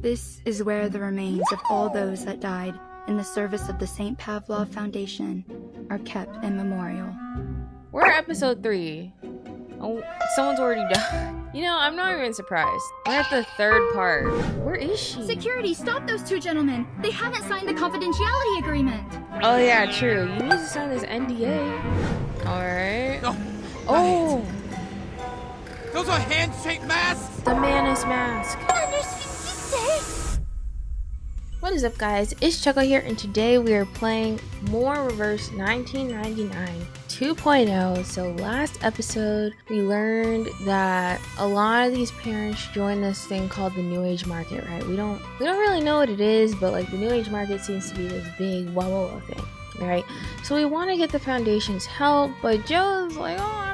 This is where the remains of all those that died in the service of the St. Pavlov Foundation are kept in memorial. We're at episode 3. Oh, someone's already died. You know, I'm not even surprised. We're at the 3rd part. Where is she? Security, stop those two gentlemen! They haven't signed the confidentiality agreement! Oh yeah, true. You need to sign this NDA. Alright. No. Oh! Those are handshake masks! The Manus mask. What is up, guys? It's Cheko here, and today we are playing more Reverse 1999 2.0. So last episode we learned that a lot of these parents join this thing called the New Age market, right? We don't really know what it is, but like the New Age market seems to be this big wow thing, right? So we want to get the Foundation's help, but Joe's like, oh,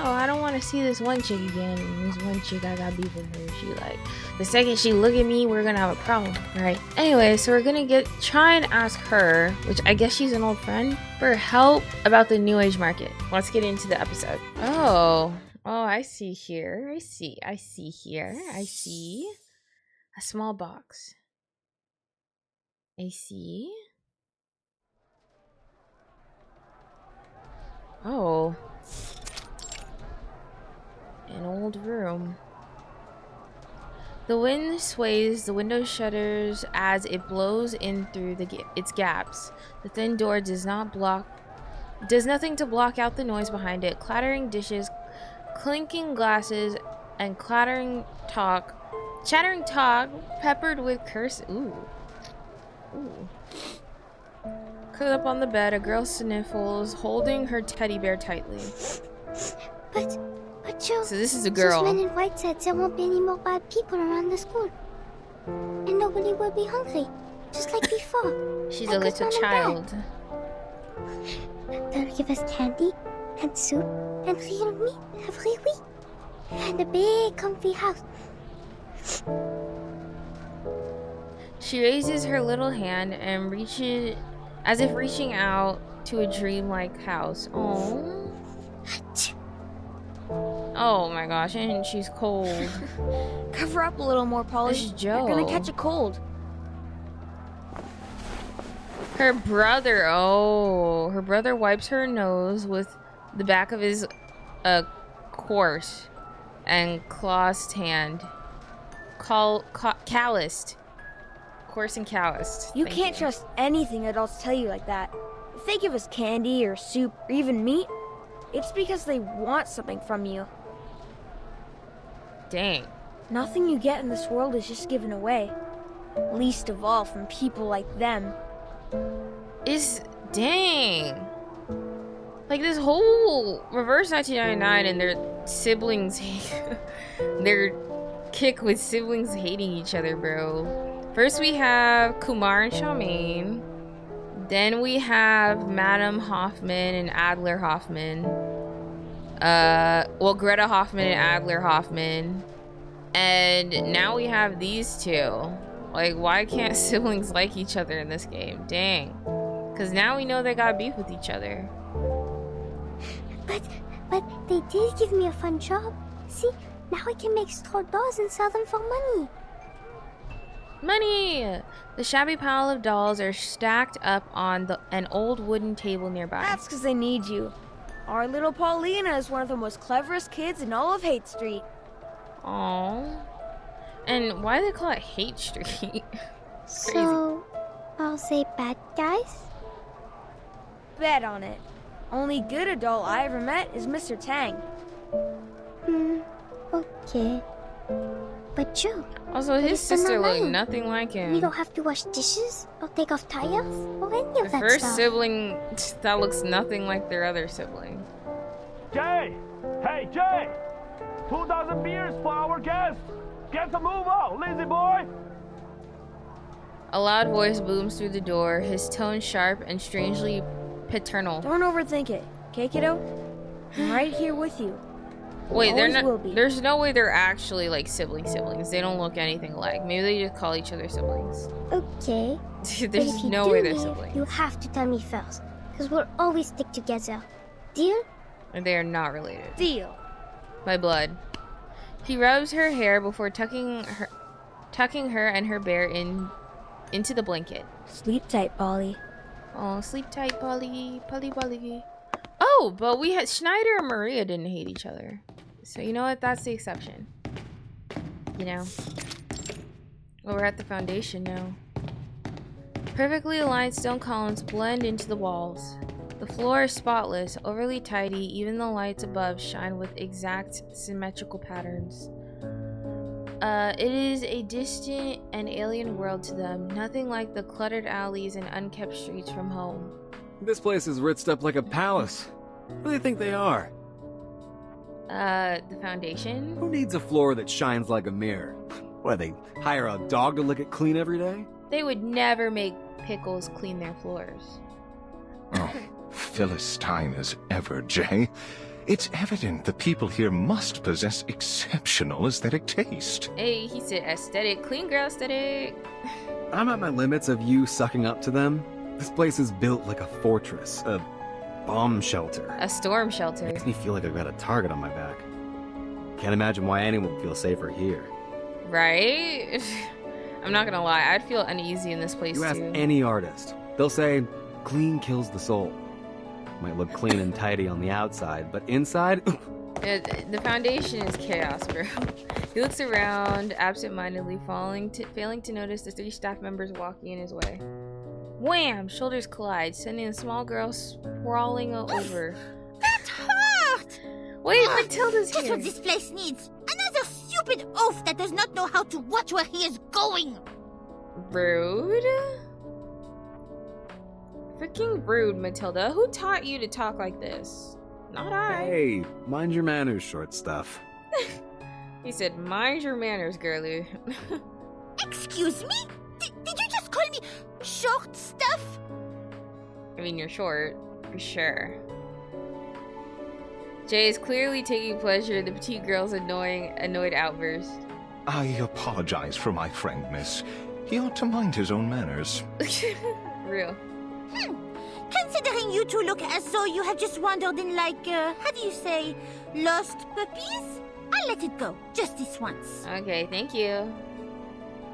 I don't want to see this one chick again. And this one chick, I got beef with her. She like, the second she look at me, we're gonna have a problem, right? Anyway, so we're gonna try and ask her, which I guess she's an old friend, for help about the New Age market. Let's get into the episode. Oh, I see here. I see here. I see a small box. I see. Oh. An old room. The wind sways the window shutters as it blows in through its gaps. The thin door does nothing to block out the noise behind it. Clattering dishes, clinking glasses, and chattering talk, peppered with curse. Ooh. Curled up on the bed, a girl sniffles, holding her teddy bear tightly. But Joe, so this is a girl. Those men in white said there won't be any more bad people around the school. And nobody will be hungry, just like before. She's a little child. They'll give us candy, and soup, and real meat every week. And a big comfy house. She raises her little hand and reaches, as if reaching out to a dreamlike house. Oh my gosh, and she's cold. Cover up a little more, Polly. This is Joe. You're gonna catch a cold. Her brother wipes her nose with the back of his coarse and clawed hand. Calloused. Coarse and calloused. You can't trust anything adults tell you like that. If they give us candy or soup or even meat, it's because they want something from you. Dang. Nothing you get in this world is just given away. Least of all from people like them. Dang. Like this whole Reverse 1999 and their siblings, their kick with siblings hating each other, bro. First we have Kumar and Charmaine. Then we have Madame Hoffman and Adler Hoffman. Greta Hoffman and Adler Hoffman. And now we have these two. Like, why can't siblings like each other in this game? Dang. Because now we know they got beef with each other. But they did give me a fun job. See, now I can make straw dolls and sell them for money. Money! The shabby pile of dolls are stacked up on an old wooden table nearby. That's because they need you. Our little Paulina is one of the most cleverest kids in all of Hate Street. Aww. And why do they call it Hate Street? So, I'll say bad guys? Bet on it. Only good adult I ever met is Mr. Tang. Okay. But Joe, also, his sister looked nothing like him. We don't have to wash dishes or take off tires or any of that stuff. The first sibling that looks nothing like their other sibling. Jay! Hey, Jay! 2,000 beers for our guests! Get the move on, lazy boy! A loud voice booms through the door, his tone sharp and strangely paternal. Don't overthink it, okay, kiddo? I'm right here with you. Wait, they're not. There's no way they're actually like siblings. They don't look anything alike. Maybe they just call each other siblings. Okay. There's no way they're siblings. You have to tell me first, because we'll always stick together. Deal? And they are not related. Deal. By blood. He rubs her hair before tucking tucking her and her bear into the blanket. Sleep tight, Polly. Oh, sleep tight, Polly. Polly. Oh, but we had Schneider and Maria didn't hate each other. So you know what? That's the exception. You know? Well, we're at the foundation now. Perfectly aligned stone columns blend into the walls. The floor is spotless, overly tidy, even the lights above shine with exact symmetrical patterns. It is a distant and alien world to them, nothing like the cluttered alleys and unkept streets from home. This place is ritzed up like a palace. Who do they think they are? The foundation? Who needs a floor that shines like a mirror? What, they hire a dog to lick it clean every day? They would never make Pickles clean their floors. Oh, Philistine as ever, Jay. It's evident the people here must possess exceptional aesthetic taste. Hey, he said aesthetic. Clean girl aesthetic. I'm at my limits of you sucking up to them. This place is built like a fortress, a bomb shelter. A storm shelter. Makes me feel like I've got a target on my back. Can't imagine why anyone would feel safer here. Right? I'm not gonna lie, I'd feel uneasy in this place You ask too. any artist, they'll say, clean kills the soul. Might look clean and tidy on the outside, but inside, The foundation is chaos, bro. He looks around, absent-mindedly, failing to notice the 3 staff members walking in his way. Wham! Shoulders collide, sending the small girl sprawling over. That hurt! Wait, Matilda's Just here! what this place needs. Another stupid oaf that does not know how to watch where he is going. Rude? Freaking rude, Matilda. Who taught you to talk like this? Not I. hey, mind your manners, short stuff. He said, mind your manners, girlie. Excuse me? Did you just call me short stuff? I mean, you're short, for sure. Jay is clearly taking pleasure in the petite girl's annoyed outburst. I apologize for my friend, miss. He ought to mind his own manners. Real. Considering you two look as though you have just wandered in like, how do you say, lost puppies? I'll let it go, just this once. Okay, thank you.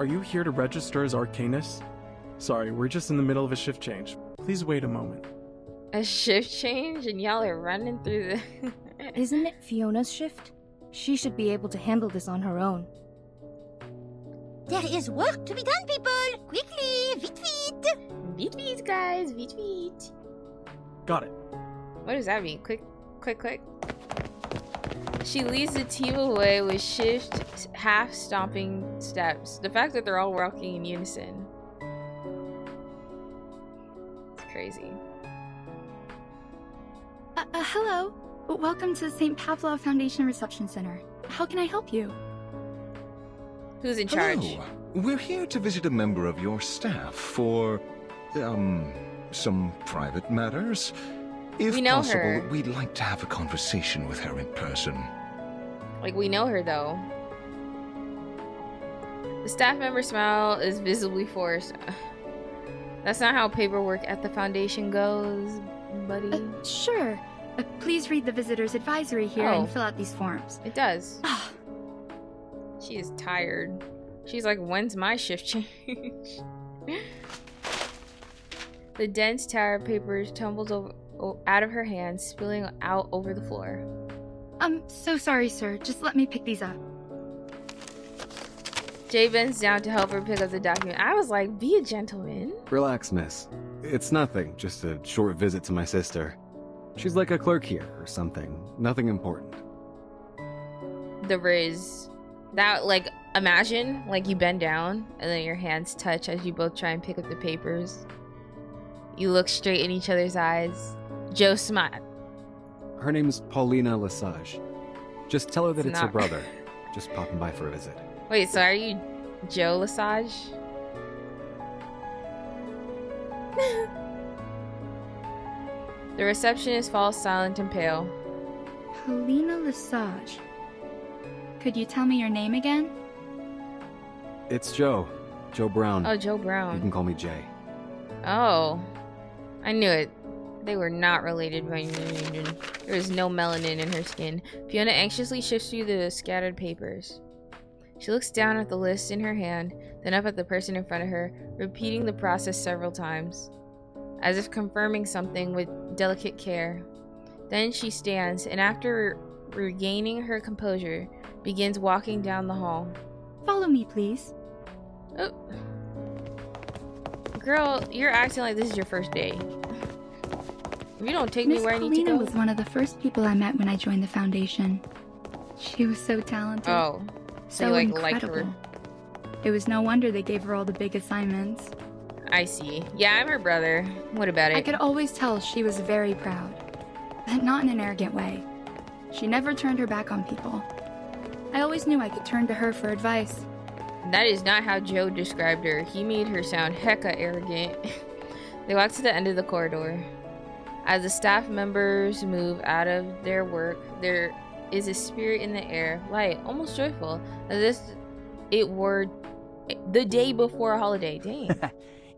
Are you here to register as Arcanist? Sorry, we're just in the middle of a shift change. Please wait a moment. A shift change and y'all are running through the... Isn't it Fiona's shift? She should be able to handle this on her own. There is work to be done, people! Quickly, vite vite! Vite vite, guys, vite vite. Got it. What does that mean? Quick. She leads the team away with shift half stomping steps. The fact that they're all walking in unison. It's crazy. Hello. Welcome to the St. Pavlov Foundation Reception Center. How can I help you? Who's in charge? Hello. We're here to visit a member of your staff for, some private matters. If We know possible, her. we'd like to have a conversation with her in person. Like, we know her, though. The staff member's smile is visibly forced. That's not how paperwork at the foundation goes, buddy. Sure. Please read the visitor's advisory here Oh. and fill out these forms. It does. She is tired. She's like, when's my shift change? The dense tower of papers tumbles out of her hands, spilling out over the floor. I'm so sorry, sir. Just let me pick these up. Jay bends down to help her pick up the document. I was like, be a gentleman. Relax, miss. It's nothing, just a short visit to my sister. She's like a clerk here or something. Nothing important. The Riz. That, like, imagine, like, you bend down and then your hands touch as you both try and pick up the papers. You look straight in each other's eyes. Joe smiled. Her name's Paulina Lesage. Just tell her that it's her not- brother. Just popping by for a visit. Wait, so are you Joe Lesage? The receptionist falls silent and pale. Paulina Lesage. Could you tell me your name again? It's Joe. Joe Brown. Oh, Joe You Brown. can call me Jay. Oh. I knew it. They were not related by union. There was no melanin in her skin. Fiona anxiously shifts through the scattered papers. She looks down at the list in her hand, then up at the person in front of her, repeating the process several times, as if confirming something with delicate care. Then she stands, and after regaining her composure, begins walking down the hall. Follow me, please. Oh. Girl, you're acting like this is your first day. If you don't take me Miss where I need to Paulina go. was one of the first people I met when I joined the Foundation. She was so talented. Oh. So you liked incredible. her. It was no wonder they gave her all the big assignments. I see. Yeah, I'm her brother. What about it? I could always tell she was very proud, but not in an arrogant way. She never turned her back on people. I always knew I could turn to her for advice. That is not how Joe described her. He made her sound hecka arrogant. They walk to the end of the corridor. As the staff members move out of their work, there is a spirit in the air, light, almost joyful, as if it were the day before a holiday. Dang.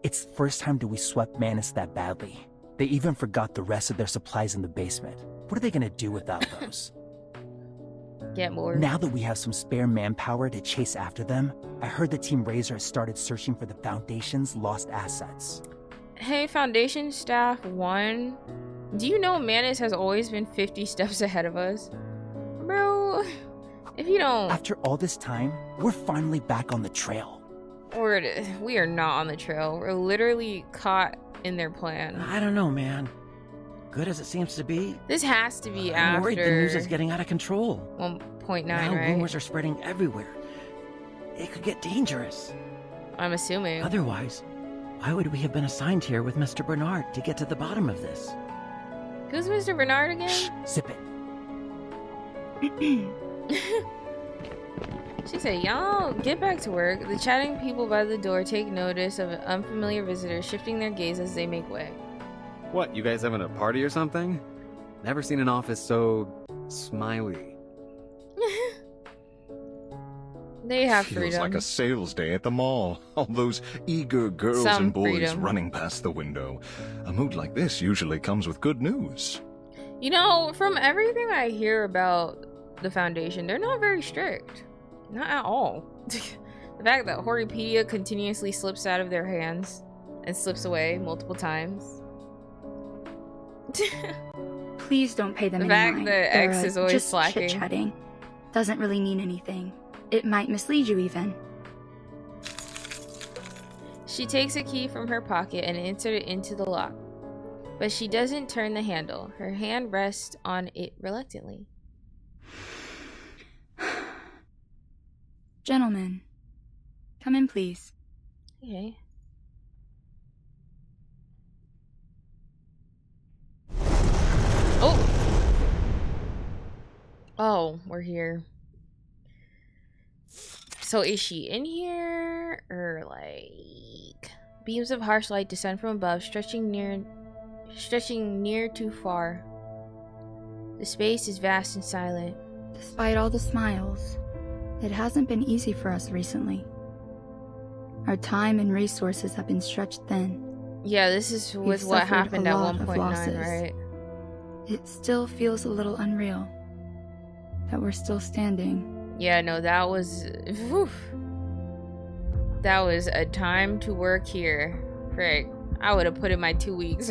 It's the first time that we swept Manus that badly. They even forgot the rest of their supplies in the basement. What are they gonna do without those? Get more. Now that we have some spare manpower to chase after them, I heard the Team Razor has started searching for the Foundation's lost assets. Hey, Foundation Staff 1. Do you know Manus has always been 50 steps ahead of us? Bro, if you don't... After all this time, we're finally back on the trail. We are not on the trail. We're literally caught in their plan. I don't know, man. Good as it seems to be, This has to be I'm after worried the news is getting out of control. 1.9, Now right? rumors are spreading everywhere. It could get dangerous. I'm assuming. Otherwise, why would we have been assigned here with Mr. Bernard to get to the bottom of this? Who's Mr. Bernard again? Shh, sip it. She said, y'all get back to work. The chatting people by the door take notice of an unfamiliar visitor, shifting their gaze as they make way. What, you guys having a party or something? Never seen an office so smiley. They have Feels freedom. like a sales day at the mall. All those eager girls Some and boys freedom. running past the window. A mood like this usually comes with good news. You know, from everything I hear about the Foundation, they're not very strict. Not at all. The fact that Horipedia continuously slips out of their hands and slips away multiple times. Please don't pay them The any fact mind. that They're, X is always just slacking. chit-chatting. Doesn't really mean anything. It might mislead you even. She takes a key from her pocket and inserts it into the lock. But she doesn't turn the handle. Her hand rests on it reluctantly. Gentlemen, come in, please. Okay. Oh! Oh, we're here. So is she in here? Or like... Beams of harsh light descend from above, stretching near too far. The space is vast and silent. Despite all the smiles, it hasn't been easy for us recently. Our time and resources have been stretched thin. Yeah, this is with We've what suffered happened a at lot of 1.9, losses. right? It still feels a little unreal that we're still standing. Yeah, no, that was... Oof. That was a time to work here. Frick. I would have put in my 2 weeks.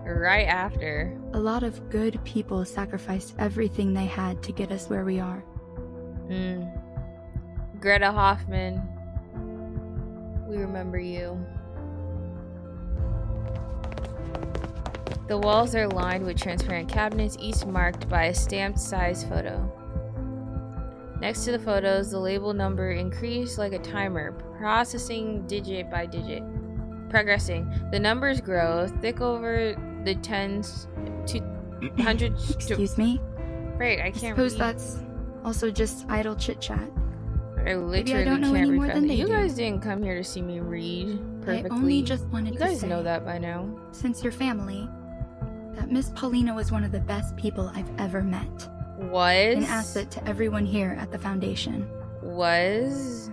Right after. A lot of good people sacrificed everything they had to get us where we are. Greta Hoffman. We remember you. The walls are lined with transparent cabinets, each marked by a stamped size photo. Next to the photos, the label number increased like a timer, processing digit by digit. Progressing. The numbers grow, thick over the tens to hundreds. Excuse me? Right, I I can't suppose read. that's also just idle chit-chat. I literally don't know can't any read more fast. than they You do. guys didn't come here to see me read perfectly. I only just wanted You to guys say, know that by now. since your family, that Miss Paulina was one of the best people I've ever met. Was? An asset to everyone here at the Foundation. Was?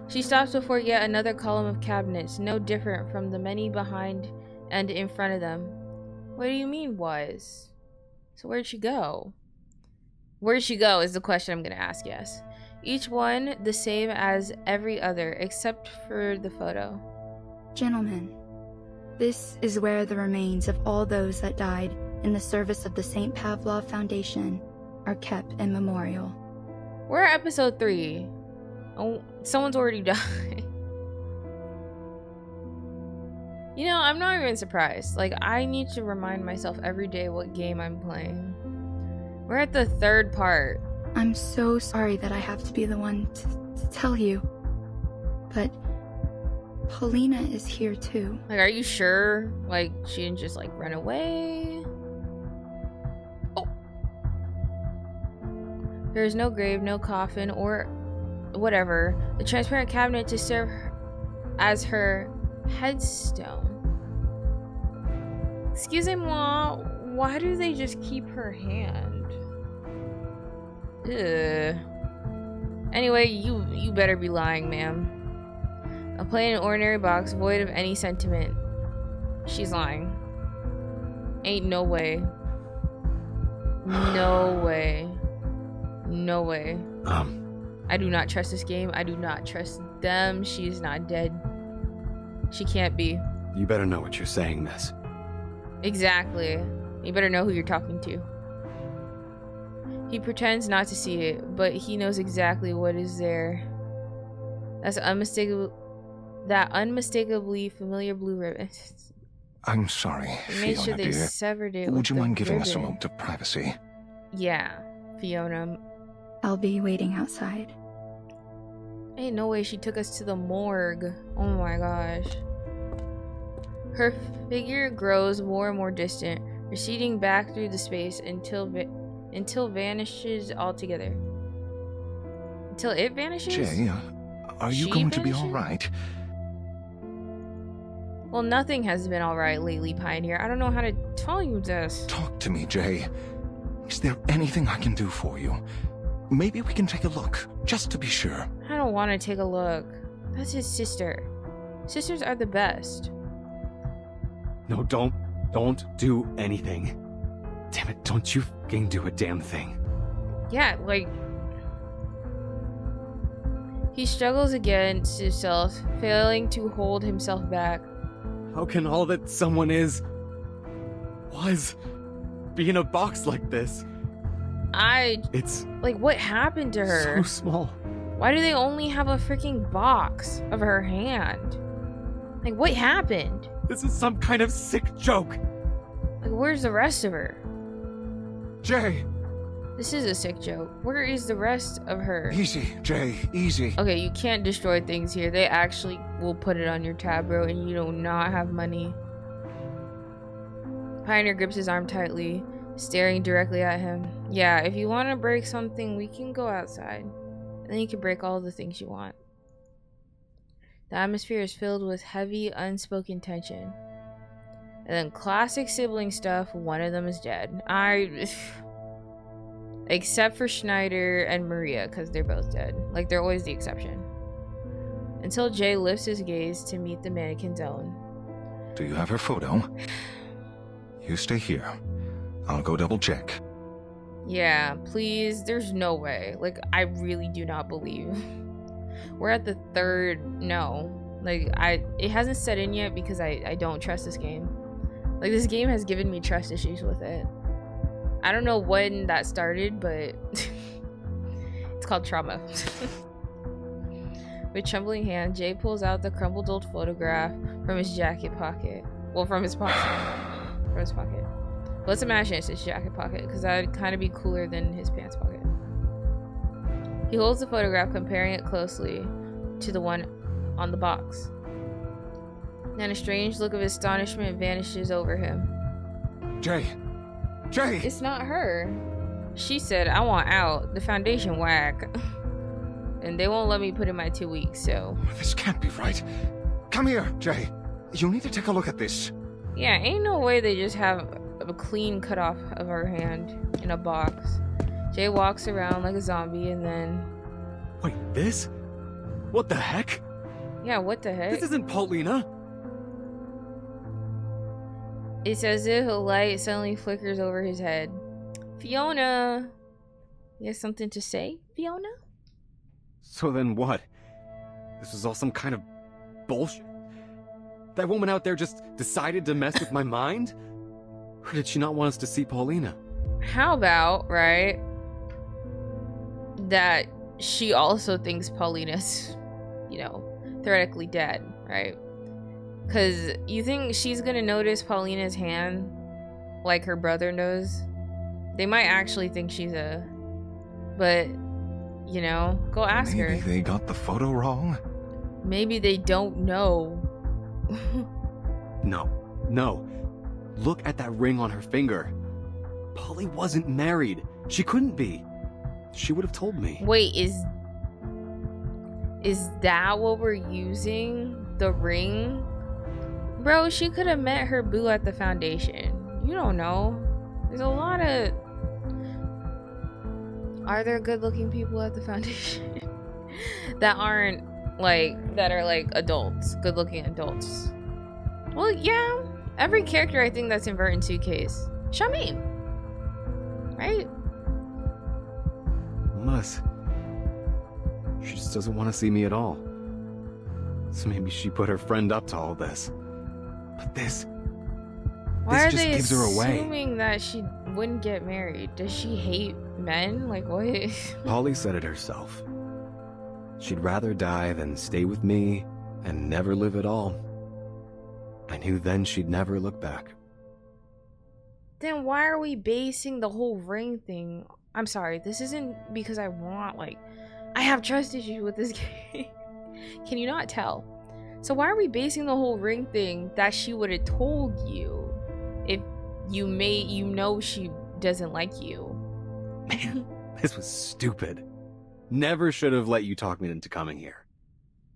She stops before yet another column of cabinets, no different from the many behind and in front of them. What do you mean, was? So where'd she go? Where'd she go is the question I'm gonna ask, yes. Each one the same as every other, except for the photo. Gentlemen, this is where the remains of all those that died in the service of the St. Pavlov Foundation are kept in memorial. We're at episode 3. Oh, someone's already died. You know, I'm not even surprised. Like, I need to remind myself every day what game I'm playing. We're at the 3rd part. I'm so sorry that I have to be the one to tell you, but Paulina is here too. Like, are you sure? Like, she didn't just, like, run away? Oh. There is no grave, no coffin, or whatever. The transparent cabinet to serve as her headstone. Excusez-moi, why do they just keep her hand? Ugh. Anyway, you better be lying, ma'am. A plain and ordinary box, void of any sentiment. She's lying. Ain't no way. No way. No way. I do not trust this game. I do not trust them. She is not dead. She can't be. You better know what you're saying, miss. Exactly. You better know who you're talking to. He pretends not to see it, but he knows exactly what is there. That unmistakably familiar blue ribbon. I'm sorry, They made sure Fiona, they dear. severed it. Would with you the mind giving us a ribbon. moment of privacy? Yeah, Fiona. I'll be waiting outside. Ain't no way she took us to the morgue. Oh my gosh. Her figure grows more and more distant, receding back through the space until vanishes altogether. Until it vanishes? Jay, are you She going to be vanishes? all right? Well, nothing has been alright lately, Pioneer. I don't know how to tell you this. Talk to me, Jay. Is there anything I can do for you? Maybe we can take a look, just to be sure. I don't want to take a look. That's his sister. Sisters are the best. No, don't do anything. Damn it, don't you fucking do a damn thing. Yeah, like... He struggles against himself, failing to hold himself back. How can all that someone was be in a box like this? It's like, what happened to her? so small. Why do they only have a freaking box of her hand? Like, what happened? This is some kind of sick joke. Like, where's the rest of her? Jay! This is a sick joke. Where is the rest of her? Easy, Jay, easy. Okay, you can't destroy things here. They actually will put it on your tab, bro, and you do not have money. Pioneer grips his arm tightly, staring directly at him. Yeah, if you want to break something, we can go outside. And then you can break all the things you want. The atmosphere is filled with heavy, unspoken tension. And then classic sibling stuff, one of them is dead. Except for Schneider and Maria, because they're both dead. Like, they're always the exception. Until Jay lifts his gaze to meet the mannequin's own. Do you have her photo? You stay here. I'll go double check. Yeah, please. There's no way. Like, I really do not believe. We're at the 3rd. No. Like, it hasn't set in yet because I don't trust this game. Like, this game has given me trust issues with it. I don't know when that started, but it's called trauma. With trembling hand, Jay pulls out the crumpled old photograph from his jacket pocket. Well, from his pocket. From his pocket. Let's imagine it's his jacket pocket, because that would kind of be cooler than his pants pocket. He holds the photograph, comparing it closely to the one on the box. Then a strange look of astonishment vanishes over him. Jay! Jay! It's not her. She said, I want out. The foundation whack. And they won't let me put in my 2 weeks, so... This can't be right. Come here, Jay. You need to take a look at this. Yeah, ain't no way they just have a clean cut off of her hand in a box. Jay walks around like a zombie and then... Wait, this? What the heck? Yeah, what the heck? This isn't Paulina. It's as if a light suddenly flickers over his head. Fiona! You have something to say, Fiona? So then what? This was all some kind of bullshit? That woman out there just decided to mess with my mind? Or did she not want us to see Paulina? How about, right, that she also thinks Paulina's, you know, theoretically dead, right? Because you think she's gonna notice Paulina's hand like her brother knows? They might actually think she's but, you know, go ask her. Maybe they got the photo wrong? Maybe they don't know. No. Look at that ring on her finger. Polly wasn't married. She couldn't be. She would have told me. Wait, is that what we're using? The ring? Bro, she could have met her boo at the foundation. You don't know. There's a lot of... Are there good-looking people at the foundation? that are like adults, good-looking adults? Well, yeah. Every character I think that's in Vertin 2K's. Charmaine. Right? Unless she just doesn't want to see me at all. So maybe she put her friend up to all this. But this Why are just they gives her away. assuming that she wouldn't get married? Does she hate men? Like, what? Polly said it herself. She'd rather die than stay with me and never live at all. I knew then she'd never look back. Then why are we basing the whole ring thing? I'm sorry, this isn't because I want, like, I have trust issues with this game. Can you not tell? So why are we basing the whole ring thing that she would have told you if you know she doesn't like you? Man, this was stupid. Never should have let you talk me into coming here.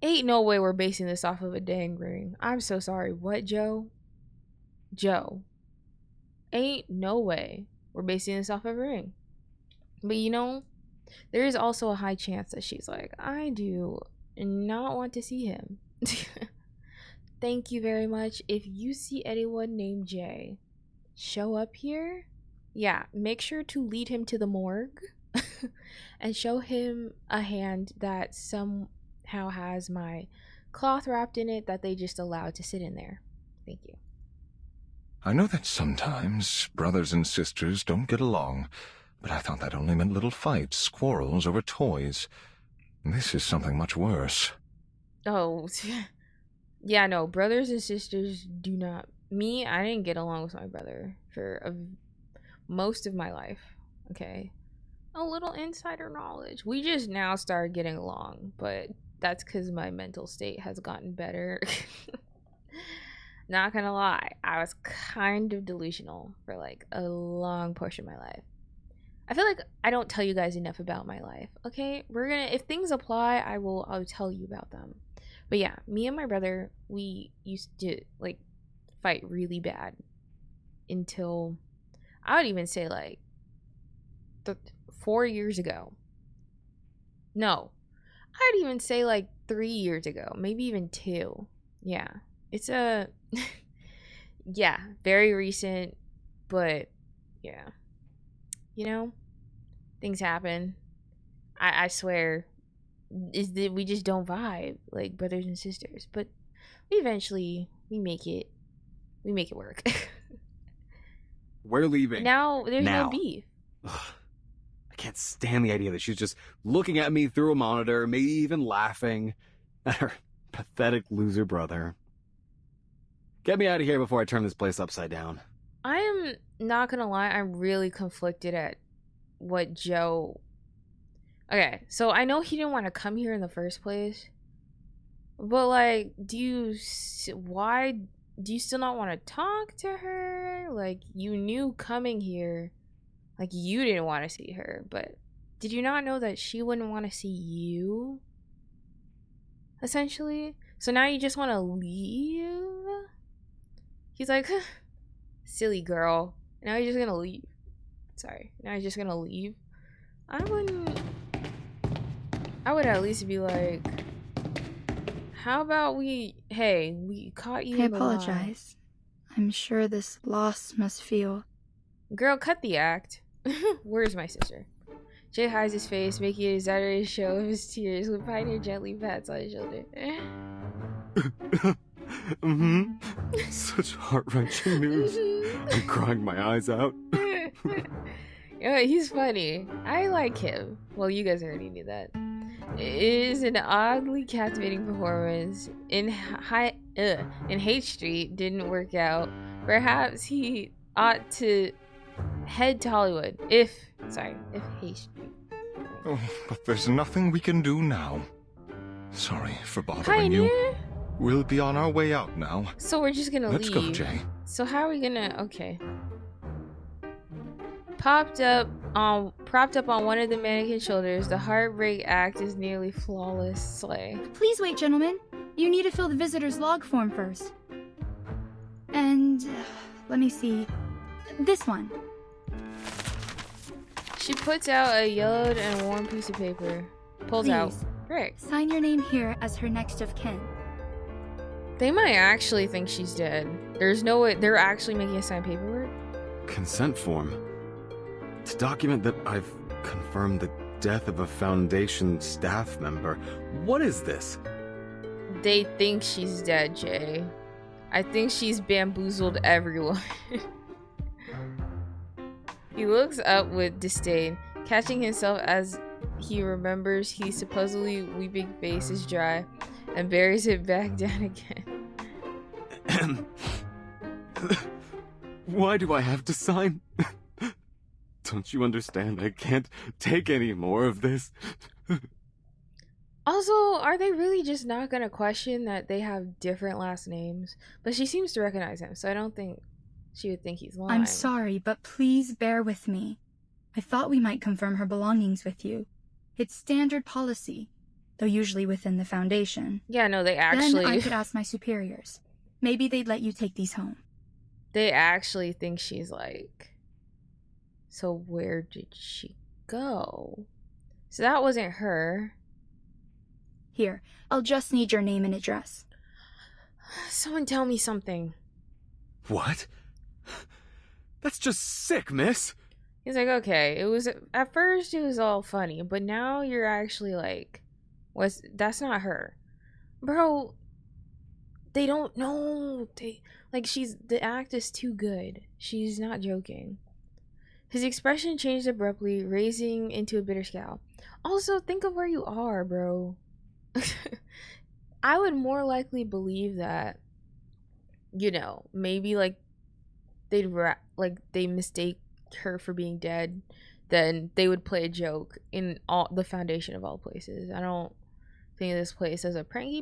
Ain't no way we're basing this off of a dang ring. I'm so sorry. What, Joe? Joe. Ain't no way we're basing this off of a ring. But you know, there is also a high chance that she's like, I do not want to see him. Thank you very much. If you see anyone named Jay show up here, yeah, make sure to lead him to the morgue and show him a hand that somehow has my cloth wrapped in it that they just allowed to sit in there. Thank you. I know that sometimes brothers and sisters don't get along, but I thought that only meant little fights, quarrels over toys. This is something much worse. Oh, yeah, no, brothers and sisters do not. Me, I didn't get along with my brother for most of my life. Okay. A little insider knowledge. We just now started getting along, but that's because my mental state has gotten better. Not gonna lie, I was kind of delusional for like a long portion of my life. I feel like I don't tell you guys enough about my life. Okay, if things apply, I'll tell you about them. But yeah, me and my brother, we used to like fight really bad until I would even say like 4 years ago. No, I'd even say like 3 years ago, maybe even 2. Yeah, it's yeah, very recent, but yeah, you know, things happen. I swear, we just don't vibe like brothers and sisters, but we make it work. We're leaving. Now there's now. no beef. Ugh. I can't stand the idea that she's just looking at me through a monitor, maybe even laughing at her pathetic loser brother. Get me out of here before I turn this place upside down. I am not gonna lie, I'm really conflicted at what Joe... Okay, so I know he didn't want to come here in the first place, but like, why do you still not want to talk to her? Like, you knew coming here, like, you didn't want to see her, but did you not know that she wouldn't want to see you? Essentially. So now you just want to leave? He's like, silly girl. Now you're just gonna leave. Sorry. Now you're just gonna leave. I would at least be like, how about we caught you I in the lie. apologize. I'm sure this loss must feel... Girl, cut the act. Where's my sister? Jay hides his face, making an exaggerated show of his tears when Pioneer gently pats on his shoulder. Such heart-wrenching news. I'm crying my eyes out. Yeah, he's funny. I like him. Well, you guys already knew that. It is an oddly captivating performance. In Hate Street didn't work out. Perhaps he ought to head to Hollywood. If Hate Street. Oh, but there's nothing we can do now. Sorry for bothering you. We'll be on our way out now. So we're just gonna Let's leave. go, Jay. So how are we gonna? Okay. Propped up on one of the mannequin's shoulders, the heartbreak act is nearly flawless. Slay. Please wait, gentlemen. You need to fill the visitor's log form first. And let me see. This one. She puts out a yellowed and worn piece of paper. Pulls Please. out. Rick. Sign your name here as her next of kin. They might actually think she's dead. There's no way they're actually making us sign paperwork. Consent form. To document that I've confirmed the death of a Foundation staff member. What is this? They think she's dead, Jay. I think she's bamboozled everyone. He looks up with disdain, catching himself as he remembers his supposedly weeping face is dry, and buries it back down again. Why do I have to sign? Don't you understand? I can't take any more of this. Also, are they really just not gonna question that they have different last names? But she seems to recognize him, so I don't think she would think he's lying. I'm sorry, but please bear with me. I thought we might confirm her belongings with you. It's standard policy, though usually within the Foundation. Yeah, no, they actually... Then I could ask my superiors. Maybe they'd let you take these home. They actually think she's like... So where did she go? So that wasn't her. Here, I'll just need your name and address. Someone tell me something. What? That's just sick, miss. He's like, okay, it was... At first, it was all funny, but now you're actually like... That's not her. Bro, they don't know. The act is too good. She's not joking. His expression changed abruptly, raising into a bitter scowl. Also, think of where you are, bro. I would more likely believe that, maybe they mistake her for being dead, then they would play a joke in the Foundation of all places. I don't think of this place as a pranky,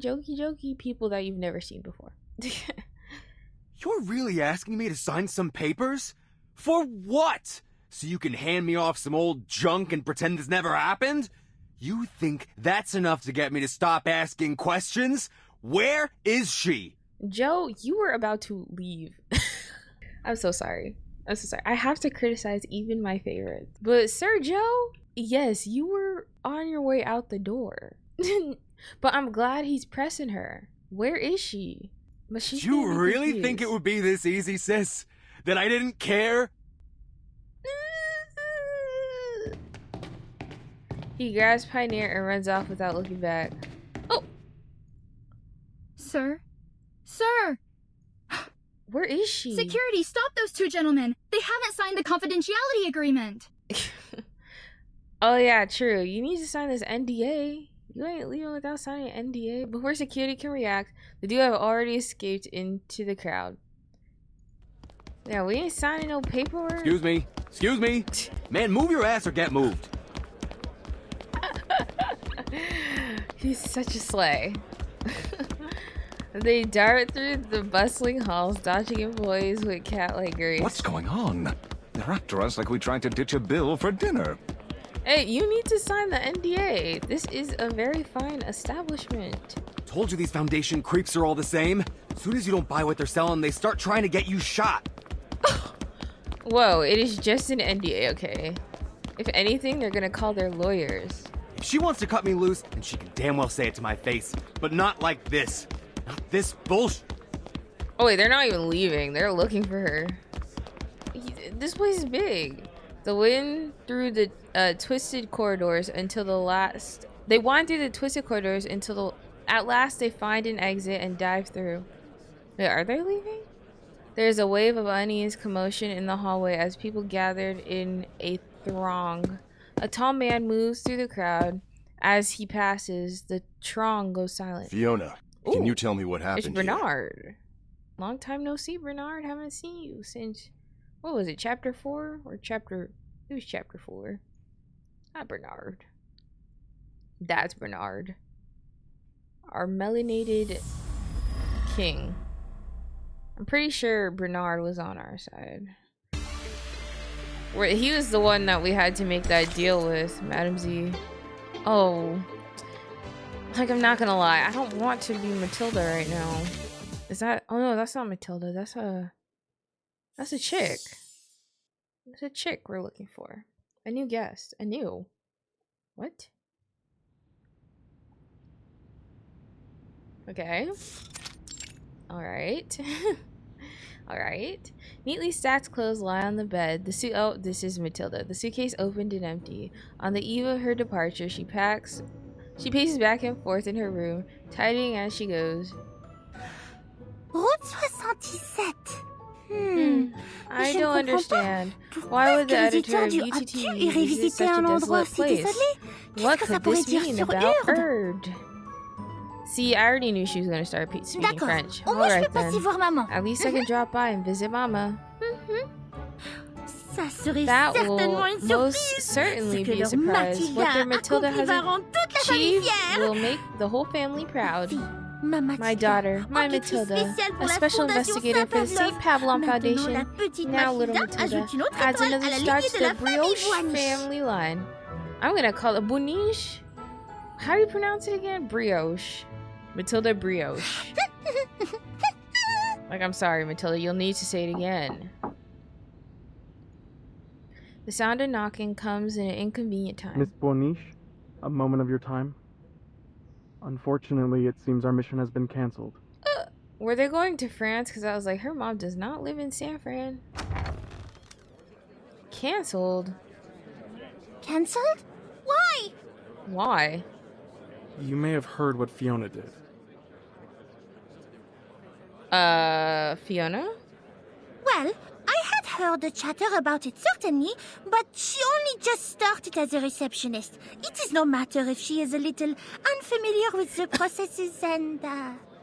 jokey people that you've never seen before. You're really asking me to sign some papers? For what? So you can hand me off some old junk and pretend this never happened? You think that's enough to get me to stop asking questions? Where is she? Joe, you were about to leave. I'm so sorry. I have to criticize even my favorites. But Sir Joe, yes, you were on your way out the door. But I'm glad he's pressing her. Where is she? But she's You really think it would be this easy, sis? That I didn't care? He grabs Pioneer and runs off without looking back. Oh! Sir? Sir! Where is she? Security, stop those two gentlemen! They haven't signed the confidentiality agreement! Oh yeah, true. You need to sign this NDA. You ain't leaving without signing an NDA. Before security can react, the duo have already escaped into the crowd. Yeah, we ain't signing no paperwork. Excuse me. Man, move your ass or get moved. He's such a slay. They dart through the bustling halls, dodging employees with cat-like grace. What's going on? They're after us like we tried to ditch a bill for dinner. Hey, you need to sign the NDA. This is a very fine establishment. Told you these Foundation creeps are all the same. As soon as you don't buy what they're selling, they start trying to get you shot. Whoa, it is just an NDA, okay? If anything, they're gonna call their lawyers. If she wants to cut me loose, then she can damn well say it to my face. But not like this. Not this bullshit. Oh wait, they're not even leaving. They're looking for her. This place is big. The wind through the twisted corridors until the last. They wind through the twisted corridors until at last they find an exit and dive through. Wait, are they leaving? There's a wave of uneasy commotion in the hallway as people gathered in a throng. A tall man moves through the crowd. As he passes, the throng goes silent. Fiona, can you tell me what happened? It's Bernard. Long time no see, Bernard. Haven't seen you since, what was it, chapter 4? Or chapter, it was chapter 4. Not Bernard. That's Bernard. Our melanated king. I'm pretty sure Bernard was on our side. He was the one that we had to make that deal with, Madam Z. Oh. Like, I'm not gonna lie. I don't want to be Matilda right now. Is that... Oh no, that's not Matilda. That's a chick. It's a chick we're looking for. A new guest. A new... What? Okay. Alright. Alright. Neatly stacked clothes lie on the bed. Oh, this is Matilda. The suitcase opened and empty. On the eve of her departure, she paces back and forth in her room, tidying as she goes. Route 77. I don't understand. Why would the editor of UTT visit such a desolate place? What could this mean about Erd? See, I already knew she was going to start speaking French. Alright then. At least I can drop by and visit Mama. That will most certainly be a surprise. What their Matilda has achieved will make the whole family proud. My daughter, my Matilda, a special investigator for the St. Pavlov Foundation. Now little Matilda adds another star to the Brioche family line. I'm going to call it Boniche. How do you pronounce it again? Brioche. Matilda Brioche. Like, I'm sorry, Matilda. You'll need to say it again. The sound of knocking comes in an inconvenient time. Miss Boniche, a moment of your time. Unfortunately, it seems our mission has been cancelled. Were they going to France? Because I was like, her mom does not live in San Fran. Cancelled? Cancelled? Why? Why? You may have heard what Fiona did. Fiona? Well, I had heard the chatter about it, certainly, but she only just started as a receptionist. It is no matter if she is a little unfamiliar with the processes and,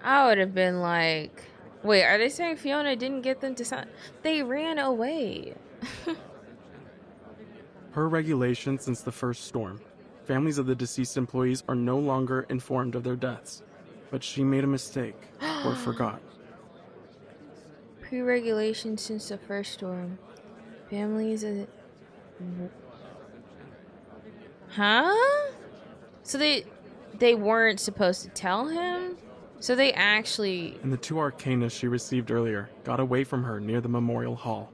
I would have been like... Wait, are they saying Fiona didn't get them to sign? They ran away. Per regulation since the first storm, families of the deceased employees are no longer informed of their deaths. But she made a mistake, or forgot. Pre-regulation since the first storm. Families of... Huh? So they weren't supposed to tell him? So they actually... And the 2 arcanists she received earlier got away from her near the memorial hall.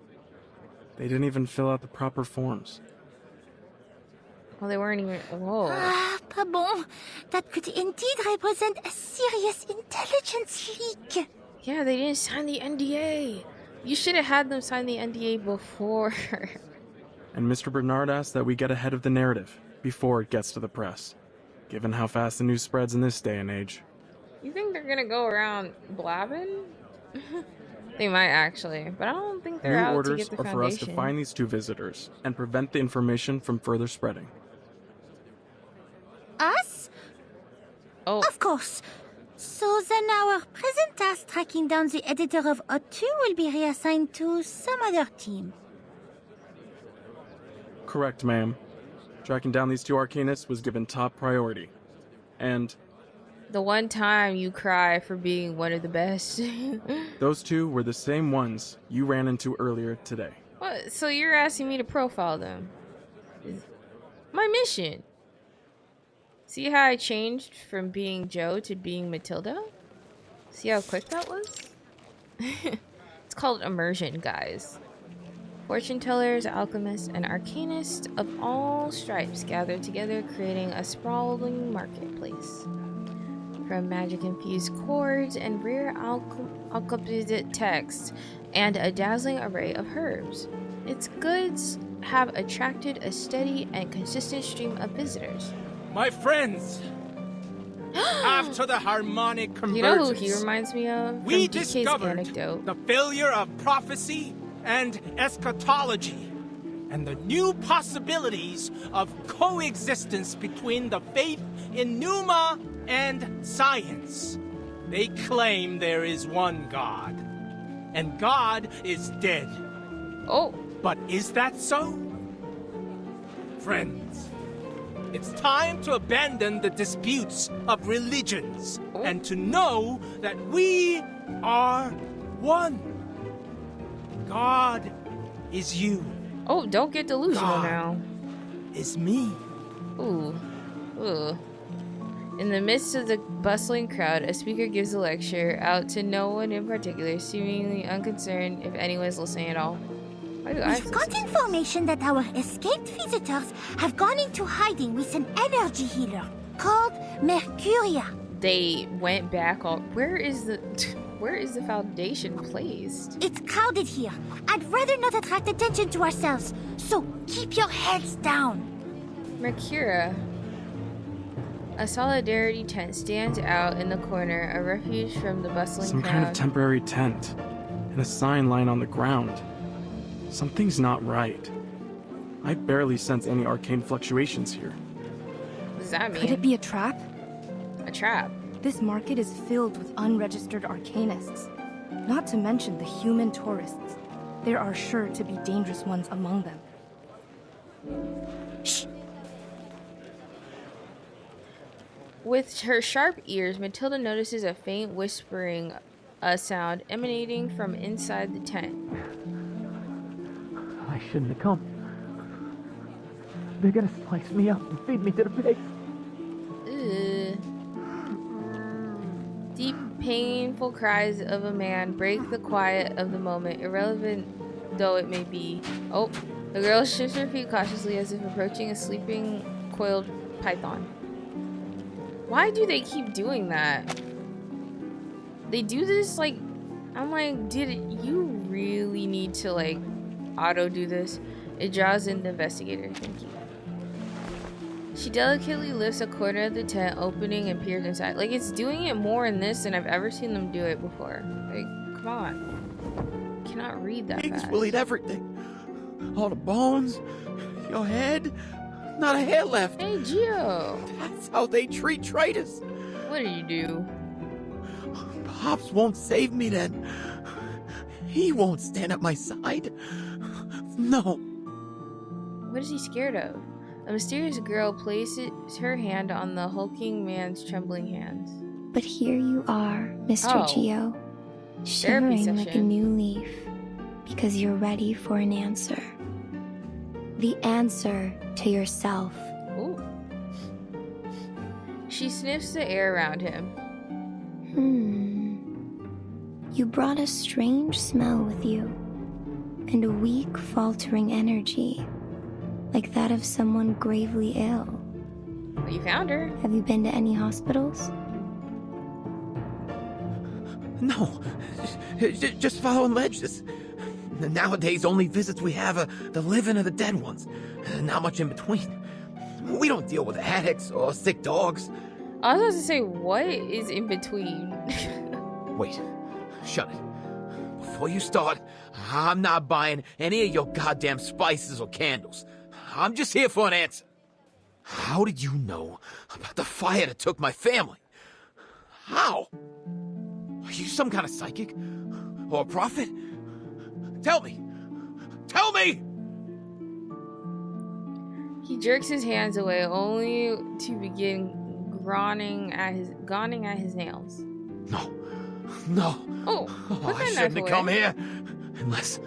They didn't even fill out the proper forms. Well, they weren't even... Whoa. Pas bon. That could indeed represent a serious intelligence leak. Yeah, they didn't sign the NDA. You should have had them sign the NDA before. And Mr. Bernard asked that we get ahead of the narrative before it gets to the press, given how fast the news spreads in this day and age. You think they're gonna go around blabbing? They might actually, but I don't think they're out to get the foundation. New orders are for us to find these 2 visitors and prevent the information from further spreading. Us? Oh. Of course. So then our present task tracking down the editor of O2 will be reassigned to some other team. Correct, ma'am. Tracking down these 2 arcanists was given top priority. And... the one time you cry for being one of the best. those 2 were the same ones you ran into earlier today. What? So you're asking me to profile them? My mission. See how I changed from being Joe to being Matilda? See how quick that was? It's called immersion, guys. Fortune tellers, alchemists, and arcanists of all stripes gather together, creating a sprawling marketplace. From magic-infused chords and rare alchemist texts, and a dazzling array of herbs. Its goods have attracted a steady and consistent stream of visitors. My friends, after the harmonic convergence, You know who he reminds me of? we From DK's discovered anecdote. the failure of prophecy and eschatology, and the new possibilities of coexistence between the faith in Numa and science. They claim there is one God, and God is dead. Oh. But is that so? Friends, it's time to abandon the disputes of religions and to know that we are one. God is you. Oh, don't get delusional God now. is me. Ooh. Ooh. In the midst of the bustling crowd, a speaker gives a lecture out to no one in particular, seemingly unconcerned if anyone's listening at all. Why do I We've got information that our escaped visitors have gone into hiding with an energy healer called Mercuria. They went back all. Where is the foundation placed? It's crowded here. I'd rather not attract attention to ourselves, so keep your heads down. Mercuria. A solidarity tent stands out in the corner, a refuge from the bustling Some crowd. kind of temporary tent, and a sign lying on the ground. Something's not right. I barely sense any arcane fluctuations here. What does that mean? Could it be a trap? A trap? This market is filled with unregistered arcanists. Not to mention the human tourists. There are sure to be dangerous ones among them. Shh! With her sharp ears, Matilda notices a faint whispering sound emanating from inside the tent. I shouldn't have come. They're gonna slice me up and feed me to the pigs. Ugh. Deep, painful cries of a man break the quiet of the moment, irrelevant though it may be. Oh, the girl shifts her feet cautiously as if approaching a sleeping, coiled python. Why do they keep doing that? They do this like, I'm like, you really need to like auto do this? It draws in the investigator. Thank you. She delicately lifts a corner of the tent opening and peers inside. Like, it's doing it more in this than I've ever seen them do it before. Like, come on. I cannot read that Pigs fast. will eat everything. All the bones, your head, not a hair left. Hey, Gio. That's how they treat traitors. What do you do? Pops won't save me then. He won't stand at my side. No. What is he scared of? A mysterious girl places her hand on the hulking man's trembling hands. But here you are, Mr. Oh. Gio, shivering like a new leaf, because you're ready for an answer. The answer to yourself. Ooh. She sniffs the air around him. You brought a strange smell with you, and a weak, faltering energy, like that of someone gravely ill. Well, you found her. Have you been to any hospitals? No. Just following ledges. Nowadays, only visits we have are the living or the dead ones. Not much in between. We don't deal with addicts or sick dogs. I was about to say, what is in between? Wait. Shut it. Before you start, I'm not buying any of your goddamn spices or candles. I'm just here for an answer. How did you know about the fire that took my family? How? Are you some kind of psychic? Or a prophet? Tell me! Tell me! He jerks his hands away, only to begin gawning at his nails. No. No. Oh, I shouldn't have come here. Unless...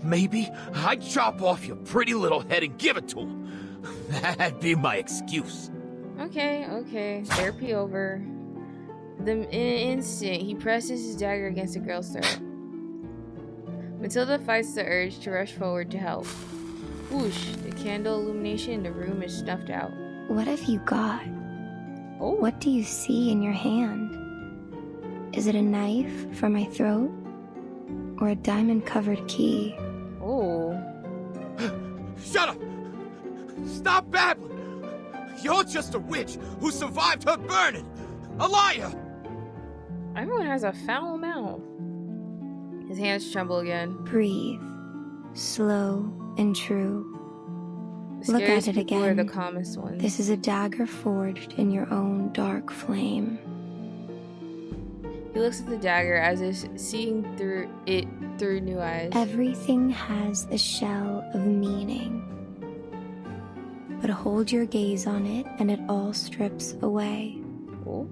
maybe I'd chop off your pretty little head and give it to him. That'd be my excuse. Okay. Therapy over. In an instant, he presses his dagger against the girl's throat. Matilda fights the urge to rush forward to help. Whoosh, the candle illumination in the room is snuffed out. What have you got? Oh. What do you see in your hand? Is it a knife for my throat? Or a diamond-covered key? Oh. Shut up! Stop babbling! You're just a witch who survived her burning! A liar! Everyone has a foul mouth. His hands tremble again. Breathe. Slow and true. The Look at scariest it people again. are the calmest ones. This is a dagger forged in your own dark flame. He looks at the dagger as if seeing through it through new eyes. Everything has a shell of meaning. But hold your gaze on it and it all strips away. Oh.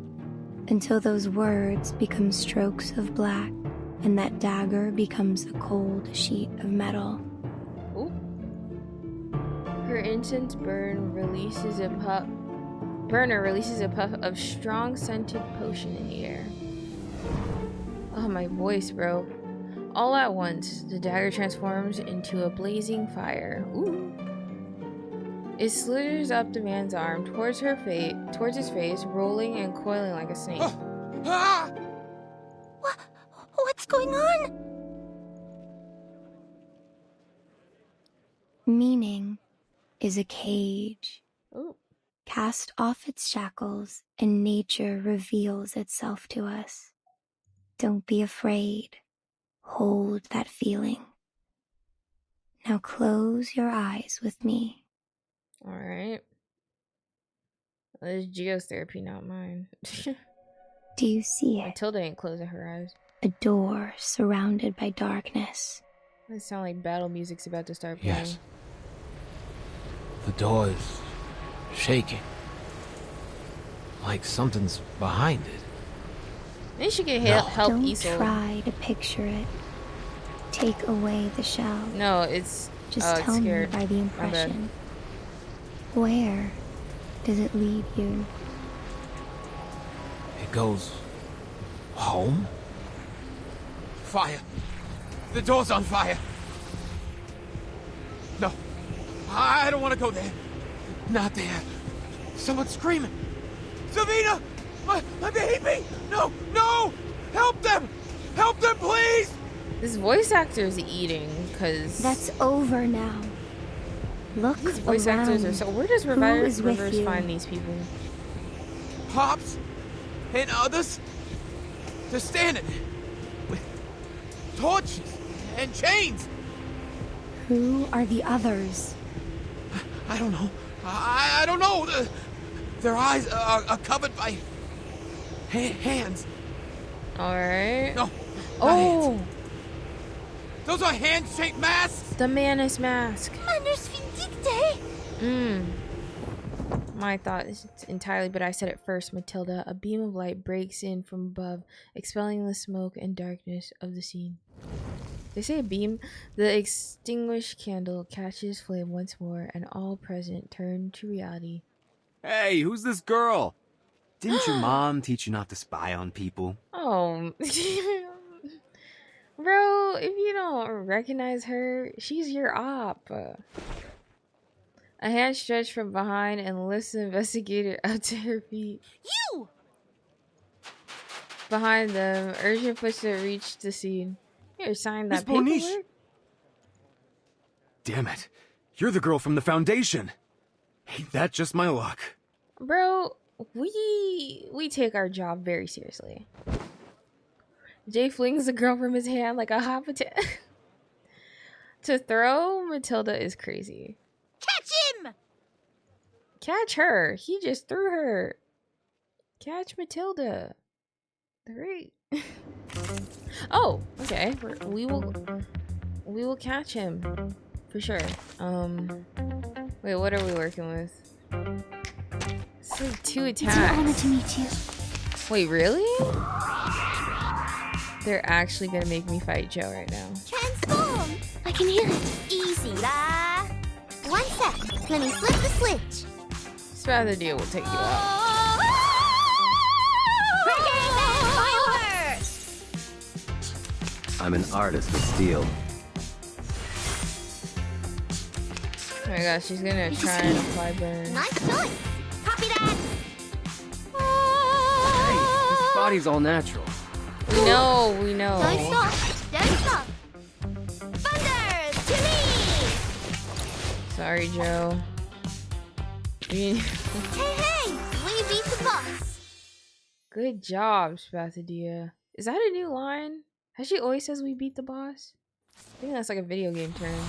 Until those words become strokes of black and that dagger becomes a cold sheet of metal. Oh. Her incense burner releases a puff of strong scented potion in the air. Oh, my voice, bro. All at once, the dagger transforms into a blazing fire. Ooh. It slithers up the man's arm towards his face, rolling and coiling like a snake. What's going on? Meaning is a cage. Ooh. Cast off its shackles, and nature reveals itself to us. Don't be afraid. Hold that feeling. Now close your eyes with me. Alright. Well, this is Geo's therapy, not mine. Do you see it? Matilda ain't closing her eyes. A door surrounded by darkness. It sounds like battle music's about to start playing. Yes. The door is shaking. Like something's behind it. They should get help Don't Isol. try to picture it. Take away the shell. No, it's just tell me by the impression. Where does it lead you? It goes home? Fire! The door's on fire! No, I don't want to go there. Not there. Someone's screaming. Savina! My baby! No! No! Help them! Help them, please! This voice actor is eating, because... That's over now. Look These voice around. actors are so... Where does Reverse find these people? Pops and others, they're standing with torches and chains. Who are the others? I don't know. I don't know. Their eyes are covered by hands. Alright. No. Oh! Hands. Those are hand-shaped masks. The Manus mask. Manus vindicte. My thought is entirely, but I said it first, Matilda. A beam of light breaks in from above, expelling the smoke and darkness of the scene. They say a beam. The extinguished candle catches flame once more, and all present turn to reality. Hey, who's this girl? Didn't your mom teach you not to spy on people? Oh. Bro, if you don't recognize her, she's your op. A hand stretched from behind and lifts the investigator up to her feet. You! Behind them, urgent footsteps reach the scene. Here, sign that Miss Boniche. paperwork. Damn it. You're the girl from the Foundation. Ain't that just my luck? Bro, we take our job very seriously. Jay flings the girl from his hand like a hot potato. To throw Matilda is crazy. Catch him! Catch her. He just threw her. Catch Matilda. Great. Oh, okay. We will catch him for sure. Wait, what are we working with? It's like 2 attacks. It's an honor to meet you. Wait, really? They're actually gonna make me fight Joe right now. Transform! I can hear it. Easy lah. 1 sec. Let me flip the switch. Spider Deal will take you out. I'm an artist with steel. Oh my gosh, she's gonna try and apply burn. Nice choice. Copy that. Hey, this body's all natural. We know. Don't stop. Don't stop. Thunder! To Sorry, Joe. Hey, we beat the boss. Good job, Spathadia. Is that a new line? Has she always says we beat the boss? I think that's like a video game term.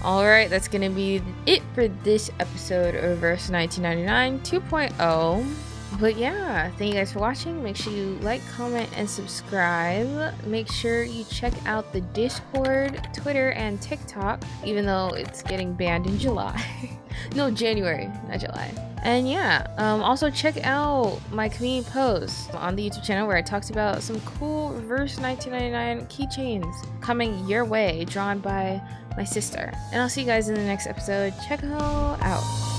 Alright, that's gonna be it for this episode of Reverse 1999 2.0. But yeah, thank you guys for watching. Make sure you like, comment, and subscribe. Make sure you check out the Discord, Twitter, and TikTok, even though it's getting banned in July. No, January, not July. And yeah, also check out my community posts on the YouTube channel where I talked about some cool Reverse 1999 keychains coming your way, drawn by my sister. And I'll see you guys in the next episode. Check it all out.